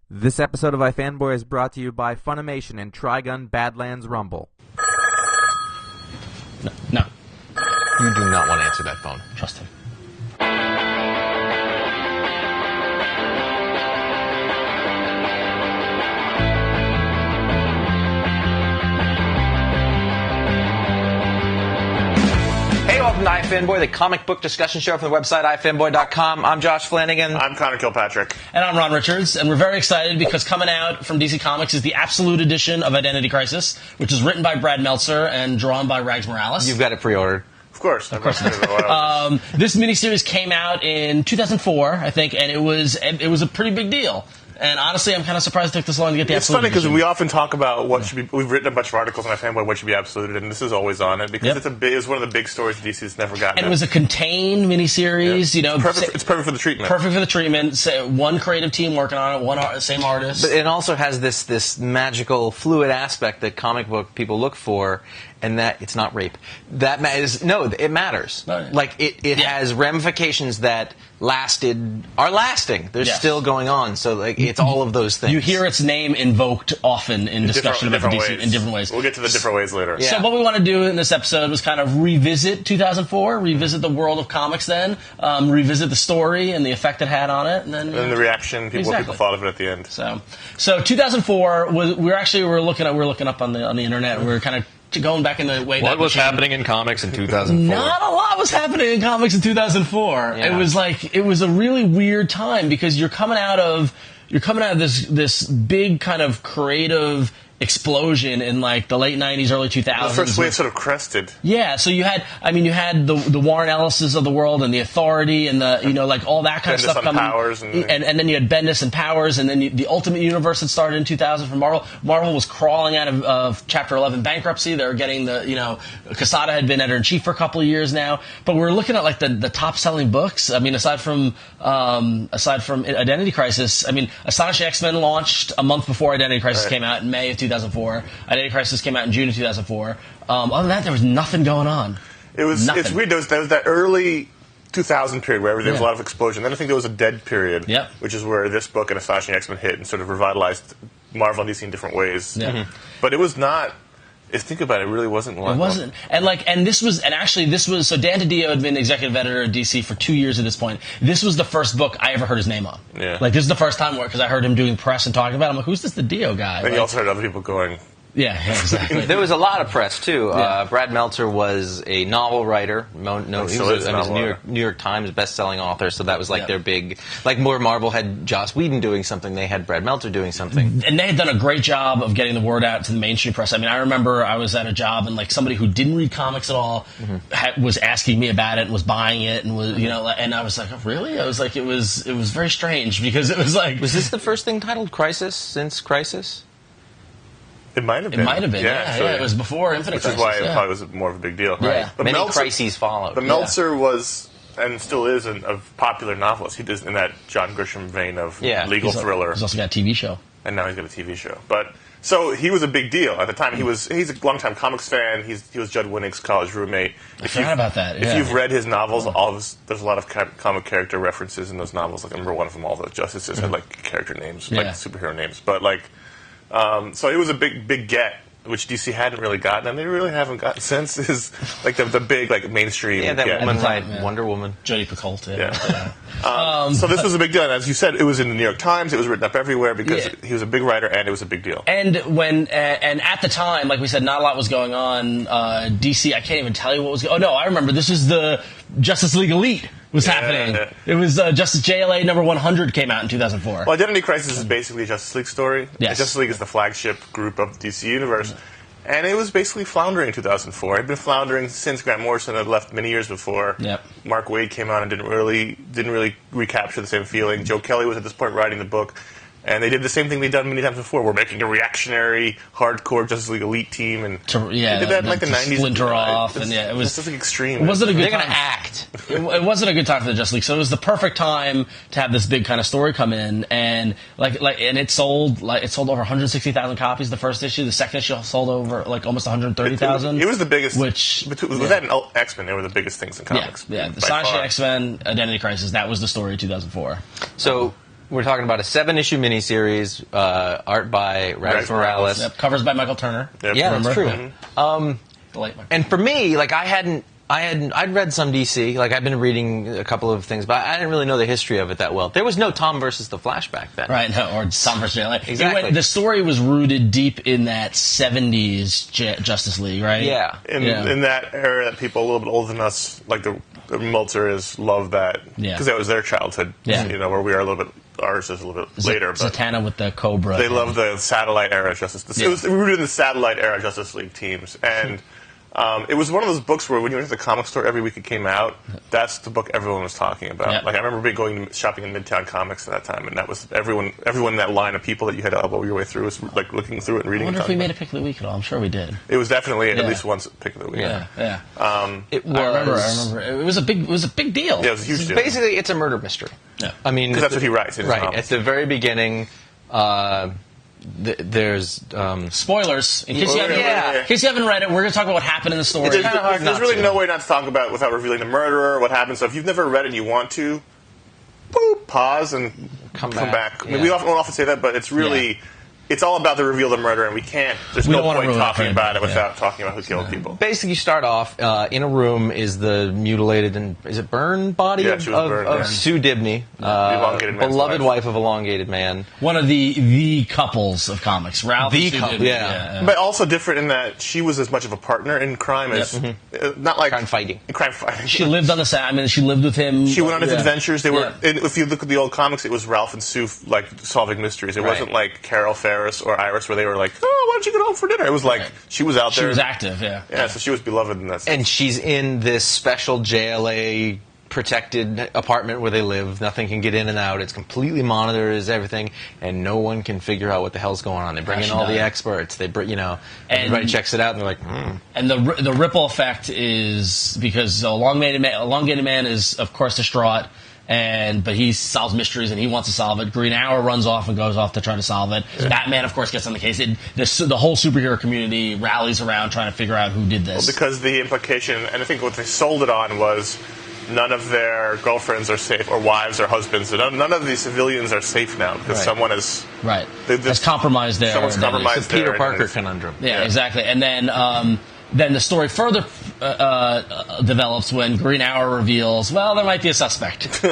This episode of iFanboy is brought to you by Funimation and Trigun Badlands Rumble. No. You do not want to answer that phone. Trust him. Hey, welcome to iFanboy, the comic book discussion show from the website iFanboy.com. I'm Josh Flanagan. I'm Conor Kilpatrick. And I'm Ron Richards, and we're very excited because coming out from DC Comics is the Absolute Edition of Identity Crisis, which is written by Brad Meltzer and drawn by Rags Morales. You've got it pre-ordered. Of course. This miniseries came out in 2004, I think, and it was a pretty big deal. And honestly, I'm kind of surprised it took this long to get the It's Absolute funny because Edition. we often talk about what should be. We've written a bunch of articles on iFanboy what should be absoluted, and this is always on it because it's one of the big stories DC's never gotten. And it was a contained miniseries, you know. It's perfect for the treatment. Perfect for the treatment. So one creative team working on it, same artist. But it also has this magical, fluid aspect that comic book people look for, and that it's not rape. That matters. No, it matters. No. Like it has ramifications that are lasting. They're still going on. So like it's all of those things. You hear its name invoked often in discussion about DC ways. in different ways. We'll get to the different ways later. Yeah. So what we want to do in this episode was kind of revisit 2004, revisit the world of comics then, revisit the story and the effect it had on it, and then And the reaction, what people thought of it at the end. So 2004 was we were looking up on the internet. And we were kind of going back in the way. What was happening in comics in 2004? Not a lot was happening in comics in 2004. Yeah. It was a really weird time because you're coming out of this big kind of creative explosion in like the late 90s, early 2000s. The first wave sort of crested. Yeah, so you had the Warren Ellises of the world and the Authority and like all that kind Bendis of stuff coming. Powers and then you had Bendis and Powers, and then the Ultimate Universe had started in 2000 for Marvel. Marvel was crawling out of Chapter 11 bankruptcy. They were getting Quesada had been editor-in-chief for a couple of years now. But we're looking at like the top-selling books. I mean, aside from Identity Crisis, I mean, Astonishing X-Men launched a month before Identity Crisis came out in May of 2004. Identity Crisis came out in June of 2004. Other than that, there was nothing going on. It's weird. There was that early 2000 period where there was a lot of explosion. Then I think there was a dead period, which is where this book and Astonishing X-Men hit and sort of revitalized Marvel and DC in different ways. Yeah. Mm-hmm. But it was not. If you think about it, it really wasn't. It wasn't, this was so Dan DiDio had been executive editor at DC for 2 years at this point. This was the first book I ever heard his name on. Yeah. Like this is the first time because I heard him doing press and talking about it. I'm like, who's this DiDio guy? And you also heard other people going. Yeah, exactly. There was a lot of press too. Yeah. Brad Meltzer was a novel writer. He was a New York Times best-selling author. So that was like their big. Like more Marvel had Joss Whedon doing something. They had Brad Meltzer doing something. And they had done a great job of getting the word out to the mainstream press. I mean, I remember I was at a job and like somebody who didn't read comics at all was asking me about it and was buying it and was and I was like, oh, really? I was like, it was very strange because it was like. Was this the first thing titled Crisis since Crisis? It might have been. It might have been. Yeah. It was before Infinite Crisis. Which is why it probably was more of a big deal. Right. Yeah. But many crises followed. But Meltzer was, and still is, a popular novelist. He does in that John Grisham vein of legal thriller. He's also got a TV show. And now he's got a TV show. But so he was a big deal at the time. He's a longtime comics fan. He was Judd Winnig's college roommate. I forgot about that. If you've read his novels, there's a lot of comic character references in those novels. Like I remember one of them, all the Justices had like character names, like superhero names. But like, so it was a big get, which DC hadn't really gotten, and they really haven't gotten since. Is like the big like mainstream. Yeah, that woman, Wonder Woman, Jodie Picoult. So this was a big deal, and as you said, it was in the New York Times. It was written up everywhere because he was a big writer, and it was a big deal. And and at the time, like we said, not a lot was going on. DC, I can't even tell you what was going. Oh no, I remember. This is the Justice League Elite was happening. It was Justice JLA number 100 came out in 2004. Well, Identity Crisis is basically a Justice League story. Yes. Justice League is the flagship group of the DC Universe. And it was basically floundering in 2004. It had been floundering since Grant Morrison had left many years before. Yep. Mark Waid came out and didn't really recapture the same feeling. Joe Kelly was at this point writing the book. And they did the same thing they'd done many times before. We're making a reactionary, hardcore Justice League elite team, and they did that in like the 90s. Splinter off, and it was just like extreme. It wasn't a good They're time. going to act. It wasn't a good time for the Justice League, so it was the perfect time to have this big kind of story come in, and and it sold over 160,000 copies the first issue. The second issue sold over like almost 130,000. It was the biggest. Which was that and X-Men? They were the biggest things in comics. Yeah. The Astonishing X-Men, Identity Crisis. That was the story of 2004. So We're talking about a 7-issue miniseries, art by Rags Morales. Yep, covers by Michael Turner. Yep. Yeah, that's true. Mm-hmm. And for me, like I'd read some DC, like I've been reading a couple of things, but I didn't really know the history of it that well. There was no Tom versus the Flash back then. Right, no, or Tom versus JLA. Exactly. The story was rooted deep in that 70s Justice League, right? Yeah. In that era that people a little bit older than us, like the Meltzer is, love that. Because that was their childhood. Yeah. Where we are a little bit, ours is a little bit later. But Zatanna with the Cobra. They love the satellite era Justice League. It was rooted in the satellite era Justice League teams. And it was one of those books where when you went to the comic store every week it came out, that's the book everyone was talking about. Yep. Like I remember going shopping in Midtown Comics at that time, and that was everyone in that line of people that you had to elbow your way through was like looking through it and reading. I wonder if we made a pick of the week at all. I'm sure we did. It was definitely at least once pick of the week. Yeah. It was. I remember. It was a big deal. Yeah, it was a huge deal. Basically, it's a murder mystery. Yeah. I mean, because that's what he writes. In his right novels. at the very beginning. There's spoilers in case you haven't read it. We're going to talk about what happened in the story. There's really no way not to talk about it without revealing the murderer, what happened. So if you've never read it and you want to, pause and come back. Yeah. I mean, we often say that, but it's really it's all about the reveal of the murder, and we can't. There's no point talking about it without talking about who killed people. Basically, you start off in a room is the mutilated and is it burned body of Sue Dibney, beloved wife of Elongated Man. One of the couples of comics, Ralph. The couple, but also different in that she was as much of a partner in crime as not like crime fighting. She lived on the side. I mean, she lived with him. She went on his adventures. They were. If you look at the old comics, it was Ralph and Sue like solving mysteries. It wasn't like Carol Ferris or Iris, where they were like, "Oh, why don't you get home for dinner?" It was like she was out there. She was active, yeah. So she was beloved in that sense. And she's in this special JLA protected apartment where they live. Nothing can get in and out. It's completely monitored as everything, and no one can figure out what the hell's going on. They bring in all the experts. They bring, everybody checks it out, and they're like, And the ripple effect is because Elongated Man is of course distraught. But he solves mysteries and he wants to solve it. Green Arrow runs off and goes off to try to solve it. Yeah. Batman, of course, gets on the case. The whole superhero community rallies around trying to figure out who did this. Well, because the implication, and I think what they sold it on was none of their girlfriends are safe, or wives or husbands. None of the civilians are safe now because someone has has compromised their. Someone's compromised their Peter Parker conundrum. Yeah, exactly. And then the story further develops when Green Arrow reveals, well, there might be a suspect.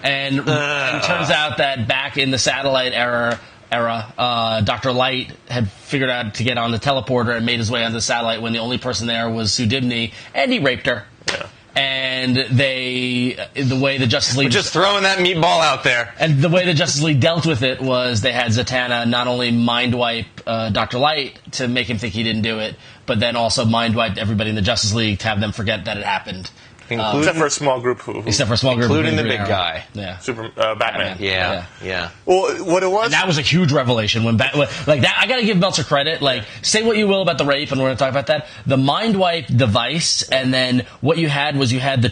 and it turns out that back in the satellite era, Dr. Light had figured out to get on the teleporter and made his way onto the satellite when the only person there was Sue Dibney, and he raped her. Yeah. And the way the Justice League... We're just throwing that meatball out there. And the way the Justice League dealt with it was they had Zatanna not only mind wipe Dr. Light to make him think he didn't do it, but then also mind wipe everybody in the Justice League to have them forget that it happened. Except for a small group including the big guy. Yeah. Batman. Yeah. Well, what it was... And that was a huge revelation. Like that, I gotta give Meltzer credit. Like, say what you will about the rape, and we're gonna talk about that. The mind wipe device, and then what you had was the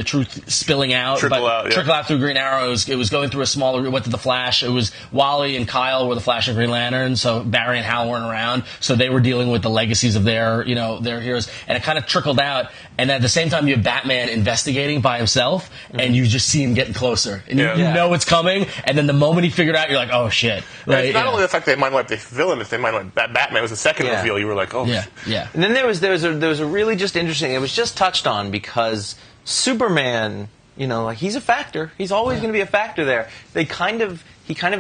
truth spilling out. Trickle out through Green Arrow. It was going through a smaller, went to the Flash. It was Wally and Kyle were the Flash and Green Lantern, so Barry and Hal weren't around. So they were dealing with the legacies of their heroes. And it kind of trickled out, and at the same time, you have Batman investigating by himself, and you just see him getting closer, and you know it's coming. And then the moment he figured out, you're like, "Oh shit!" Right? It's not only the fact they mind wipe the villain; if they mind wipe Batman, was the second reveal. You were like, "Oh, yeah." And then there was a really just interesting. It was just touched on because Superman, he's a factor. He's always going to be a factor there. He kind of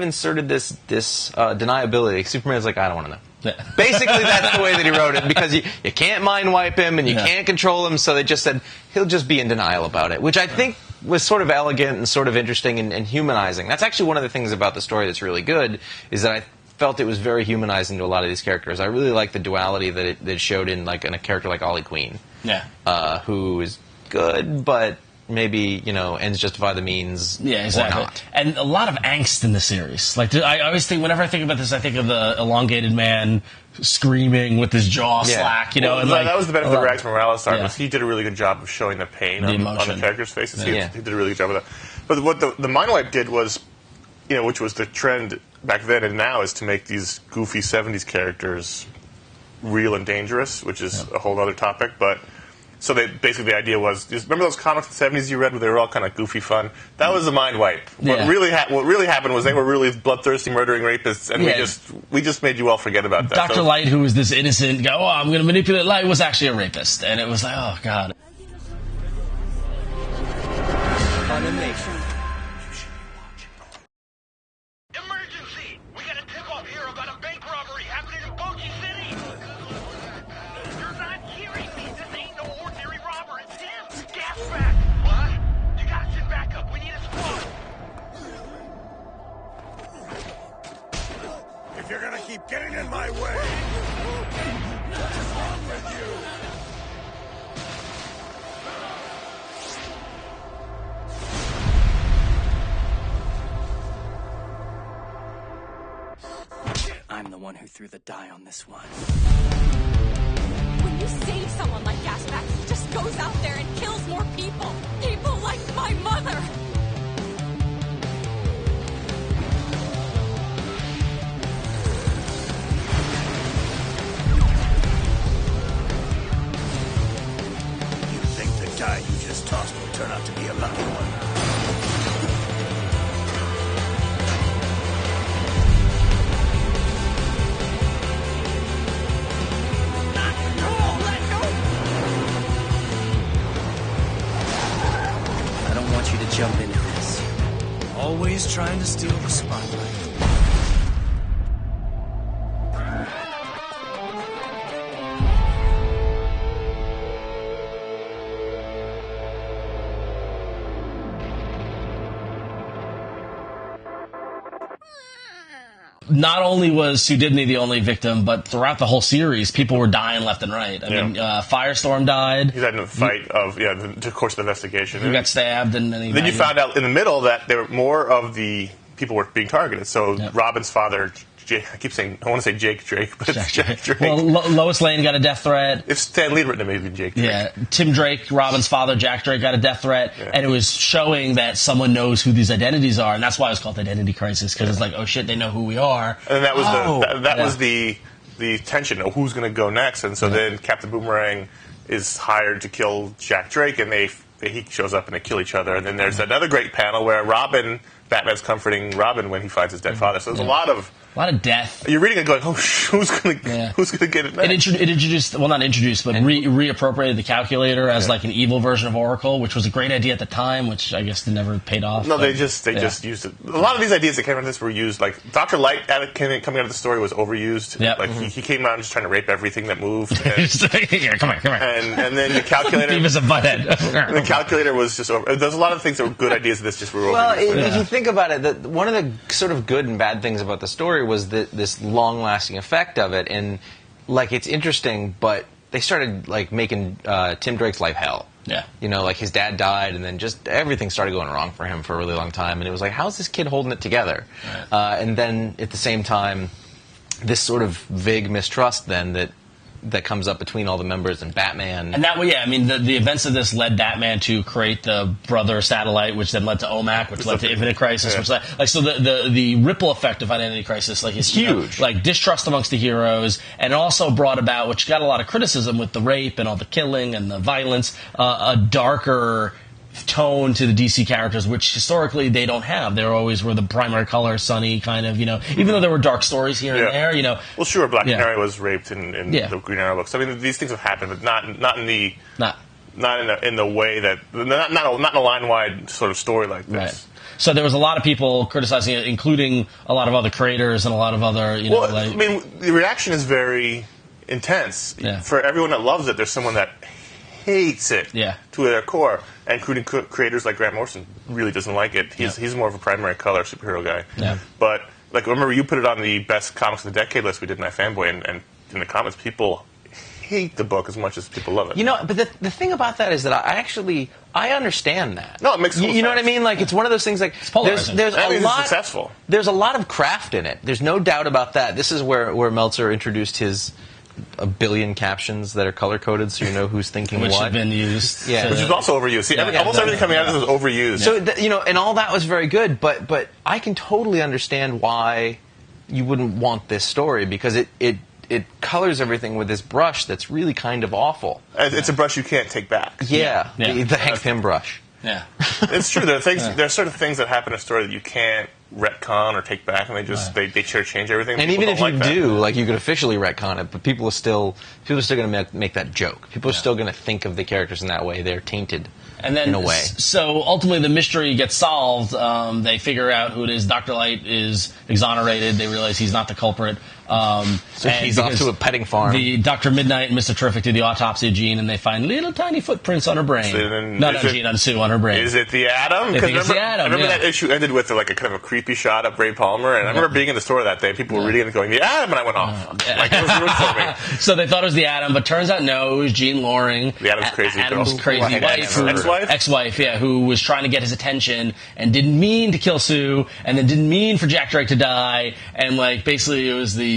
inserted this deniability. Superman's like, I don't want to know. Basically, that's the way that he wrote it, because you can't mind wipe him and you can't control him, so they just said he'll just be in denial about it, which I think was sort of elegant and sort of interesting and humanizing. That's actually one of the things about the story that's really good, is that I felt it was very humanizing to a lot of these characters. I really like the duality that it showed in a character like Ollie Queen, who is good, but maybe, ends justify the means. Yeah, exactly. Or not. And a lot of angst in the series. Like, I always think, whenever I think about this, I think of the Elongated Man screaming with his jaw slack, Well, and that was the benefit of Rags Morales art, was he did a really good job of showing the pain on the characters' faces. He did a really good job of that. But what the mind wipe did was, which was the trend back then and now, is to make these goofy 70s characters real and dangerous, which is a whole other topic. But So basically the idea was, just remember those comics in the 70s you read where they were all kind of goofy fun? That was a mind wipe. What really happened was they were really bloodthirsty, murdering rapists, and we just made you all forget about that. Dr. Light, who was this innocent guy, I'm going to manipulate Light, was actually a rapist. And it was like, oh, God. Funimation. Emergency! We got a tip-off here about a bank robbery happening in Bochi City! You're not hearing me! This ain't no ordinary robber, it's him! Gas back! What? You gotta send backup, we need a squad! If you're gonna keep getting in my way, what's wrong with you? I'm the one who threw the die on this one. When you save someone like Gasback, he just goes out there and kills more people. People like my mother. You think the die you just tossed will turn out to be a lucky one? Jump into this. Always trying to steal the spotlight. Not only was Sue Dibney the only victim, but throughout the whole series, people were dying left and right. I mean, Firestorm died. He died in a fight of, the course of the investigation. He got stabbed, and then you found out in the middle that there were more of the people were being targeted. So Robin's father, I want to say Jake Drake, but it's Jack Drake. Well, Lois Lane got a death threat. If Stan Lee had written it, maybe Jake Drake. Yeah, Tim Drake, Robin's father, Jack Drake, got a death threat, and it was showing that someone knows who these identities are, and that's why it was called Identity Crisis, because it's like, oh shit, they know who we are. And that was was the tension of who's going to go next, and so then Captain Boomerang is hired to kill Jack Drake, and he shows up and they kill each other, and then there's another great panel where Batman's comforting Robin when he finds his dead father. So there's a lot of death. You're reading it going, who's going to get it next? It introduced, well, not introduced, but reappropriated the calculator as like an evil version of Oracle, which was a great idea at the time, which I guess never paid off. No, they just used it. A lot of these ideas that came out of this were used. Like Dr. Light coming out of the story was overused. Yep. Like he came out just trying to rape everything that moved. And, come on. And then the calculator. Beavis and Butthead. The calculator was just over. There's a lot of things that were good ideas that just were overused. Well, if you think about it, one of the sort of good and bad things about the story was this long-lasting effect of it, and like it's interesting, but they started like making Tim Drake's life hell. Yeah. Like his dad died, and then just everything started going wrong for him for a really long time, and it was like, how's this kid holding it together? Right. And then at the same time, this sort of vague mistrust then that comes up between all the members and Batman. And that way, the events of this led Batman to create the Brother Satellite, which then led to OMAC, which led to Infinite Crisis, which so the ripple effect of Identity Crisis is huge. Distrust amongst the heroes, and it also brought about, which got a lot of criticism with the rape and all the killing and the violence, a darker tone to the DC characters, which historically they don't have. They always were the primary color, sunny kind of, even though there were dark stories here and there, Well, sure, Black Canary was raped in the Green Arrow books. I mean, these things have happened, but not in the way that not in a line-wide sort of story like this. Right. So there was a lot of people criticizing it, including a lot of other creators and a lot of other, the reaction is very intense. Yeah. For everyone that loves it, there's someone that hates it to their core, including creators like Grant Morrison really doesn't like it. He's more of a primary color superhero guy. Yeah. But like, remember you put it on the best comics of the decade list we did in iFanboy, and in the comments, people hate the book as much as people love it. But the thing about that is that I understand that. No, it makes sense. You know what I mean? Like, it's one of those things. Like, there's a lot. Successful. There's a lot of craft in it. There's no doubt about that. This is where Meltzer introduced his a billion captions that are color-coded, so you know who's thinking which what. Have been used. Yeah. Which is also overused. See, almost everything coming out of this was overused. So, and all that was very good, but I can totally understand why you wouldn't want this story, because it it colors everything with this brush that's really kind of awful. It's a brush you can't take back. Yeah. The Hank Pym brush. Yeah. It's true. There are things. There are sort of things that happen in a story that you can't retcon or take back, and they just they change everything. And even if you do, like, you could officially retcon it, but people are still going to make that joke. People are still going to think of the characters in that way. They're tainted. And then, in a way. So ultimately, the mystery gets solved. They figure out who it is. Dr. Light is exonerated. They realize he's not the culprit. So he's off to a petting farm. The Dr. Midnight and Mr. Terrific do the autopsy of Jean, and they find little tiny footprints on her brain. So Not on Jean, on Sue, on her brain. Is it the Atom? They think it's the Atom. I remember that issue ended with like a kind of a creepy shot of Ray Palmer, and I remember being in the store that day. People were reading it and going, "The Atom," and I went off. Like, it was ruined for me. So they thought it was the Atom, but turns out no, it was Jean Loring. The Atom's crazy girl. Adam's crazy wife. Ex-wife? Ex-wife, yeah, who was trying to get his attention and didn't mean to kill Sue, and then didn't mean for Jack Drake to die, and like basically it was the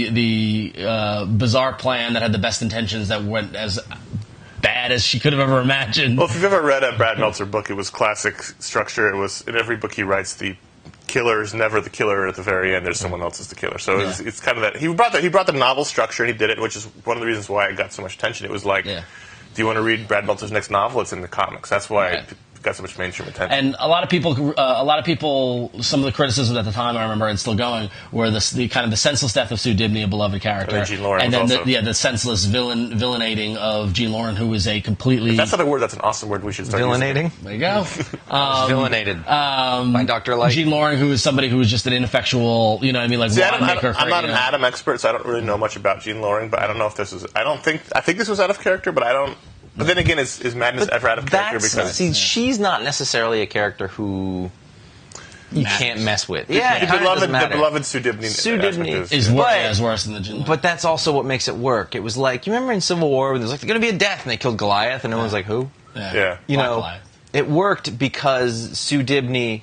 bizarre plan that had the best intentions that went as bad as she could have ever imagined. Well, if you've ever read a Brad Meltzer book, it was classic structure. It was in every book he writes, the killer is never the killer. At the very end, there's someone else is the killer. So it's kind of that. He brought the novel structure, and he did it, which is one of the reasons why it got so much attention. It was like, do you want to read Brad Meltzer's next novel? It's in the comics. That's why it got so much mainstream attention. And a lot of people, some of the criticisms at the time, I remember, it's still going, were the kind of the senseless death of Sue Dibney, a beloved character, and then Jean Loring, and then also. the senseless villainating of Jean Loring, who was a completely. If that's not a word. That's an awesome word. We should start villainating. using. There you go. Villainated by Dr. Light. Jean Loring, who was somebody who was just an ineffectual, you know what I mean, like I'm not an you know. Atom expert, so I don't really know much about Jean Loring. But I don't know if this is. I think this was out of character, but I don't. But then again, is Madness ever out of character? Because she's not necessarily a character who you can't mess with. Yeah, the beloved Sue Dibney. Sue Dibney is worse than the Jean Loring. But that's also what makes it work. It was like, you remember in Civil War when there's like, there's going to be a death, and they killed Goliath, and no one's like, who? Yeah. You know, Goliath. It worked because Sue Dibney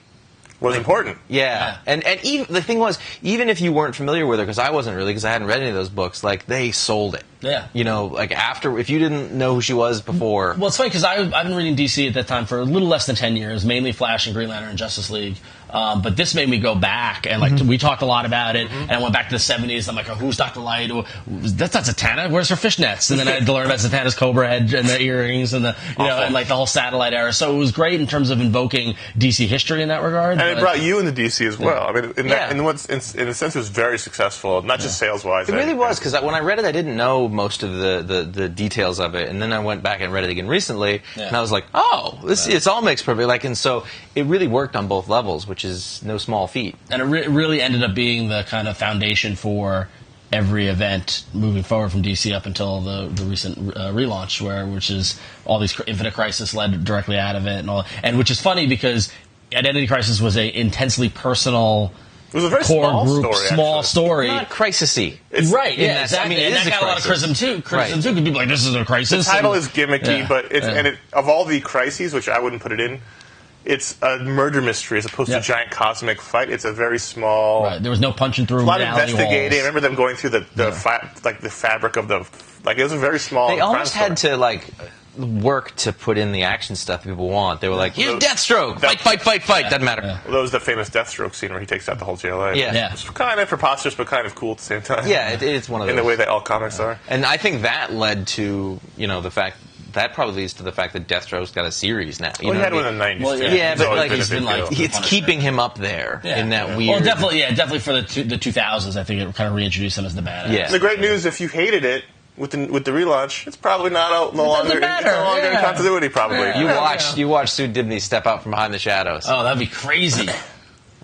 was important. Yeah. And even the thing was, even if you weren't familiar with her, because I wasn't really, because I hadn't read any of those books, like, they sold it. Yeah. You know, like, after, if you didn't know who she was before. Well, it's funny because I've been reading DC at that time for a little less than 10 years, mainly Flash and Green Lantern and Justice League. But this made me go back, and like we talked a lot about it, and I went back to the 70s. I'm like, oh, who's Dr. Light? That's not Zatanna. Where's her fishnets? And then I had to learn about Zatanna's cobra head and the earrings and the and like the whole satellite era. So it was great in terms of invoking DC history in that regard. And it brought you into DC as well. I mean, in a sense, it was very successful, not just sales-wise. It really was, because when I read it, I didn't know most of the details of it, and then I went back and read it again recently, and I was like, oh, it all makes perfect. Like, and so it really worked on both levels, which is no small feat. And it really ended up being the kind of foundation for every event moving forward from DC up until the recent relaunch, which is all these Infinite Crisis led directly out of it, and all. And which is funny because Identity Crisis was a intensely personal. It was a very small story. Not crisis-y. Right, yeah, exactly. And that got a lot of criticism too. Because people are like, this is a crisis. The title is gimmicky, but of all the crises, which I wouldn't put it in, it's a murder mystery as opposed to a giant cosmic fight. It's a very small. Right. There was no punching through. A lot of investigating. I remember them going through the fabric of the. Like, it was a very small. They almost had to work to put in the action stuff people want. They were like, here's Deathstroke! Fight! Doesn't matter. Well, that was the famous Deathstroke scene where he takes out the whole JLA. Yeah. It's kind of preposterous, but kind of cool at the same time. Yeah, it's one of those. In the way that all comics are. And I think that led to, the fact. That probably leads to the fact that Deathstroke's got a series now. He had one in the 90s. Well, but he's been it's keeping him up there in that weird. Well, definitely for the 2000s, I think it kind of reintroduced him as the badass. Yeah. The great news, if you hated it with the relaunch, it's probably no longer in continuity. Probably you watched Sue Dibney step out from behind the shadows. Oh, that'd be crazy.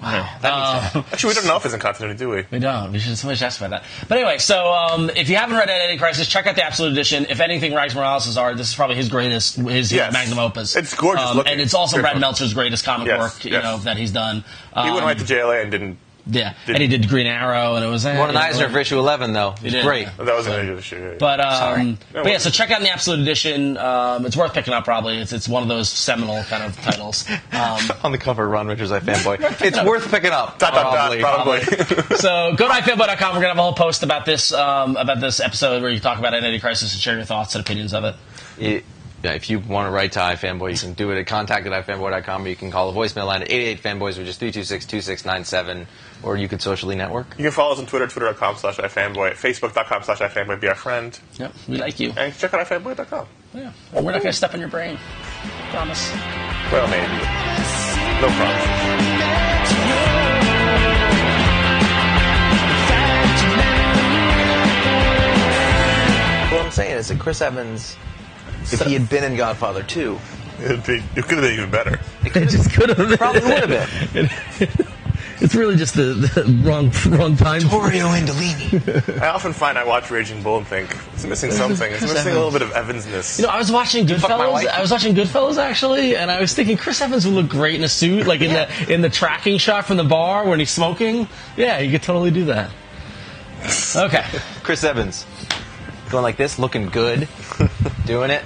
Wow. Actually, we don't know if it's in continuity, do we? We don't. We should ask about that. But anyway, so if you haven't read Identity Crisis, check out the Absolute Edition. If anything, Rags Morales' art, this is probably his greatest, his magnum opus. It's gorgeous looking. And it's also Brad Meltzer's greatest comic work, that he's done. He went right to JLA and didn't. Yeah, and he did Green Arrow, and it was won an Eisner for issue 11, though. It was great. That was an issue. But so check out the Absolute Edition. It's worth picking up. Probably it's one of those seminal kind of titles. On the cover, Ron Richards, iFanboy. It's worth picking up. Probably. So go to iFanboy.com. We're gonna have a whole post about this episode where you talk about Identity Crisis and share your thoughts and opinions of it. Yeah, if you want to write to iFanboy, you can do it at contact@ifanboy.com, or you can call the voicemail line at 88-FANBOYS, which is 326-2697, or you could socially network. You can follow us on Twitter, twitter.com/ifanboy, facebook.com/ifanboy, be our friend. Yep, we like you. And check out ifanboy.com. Yeah. We're not going to step on your brain. Promise. Well, maybe. No promises. What I'm saying is that Chris Evans, if he had been in Godfather 2, It could have been even better. It just could have. probably would have been. It's really just the wrong time. Vittorio Andolini. I often find I watch Raging Bull and think it's missing something. It's missing a little bit of Evansness. You know, I was watching Goodfellas actually, and I was thinking Chris Evans would look great in a suit, like in the tracking shot from the bar when he's smoking. Yeah, you could totally do that. Okay, Chris Evans. Going like this, looking good, doing it.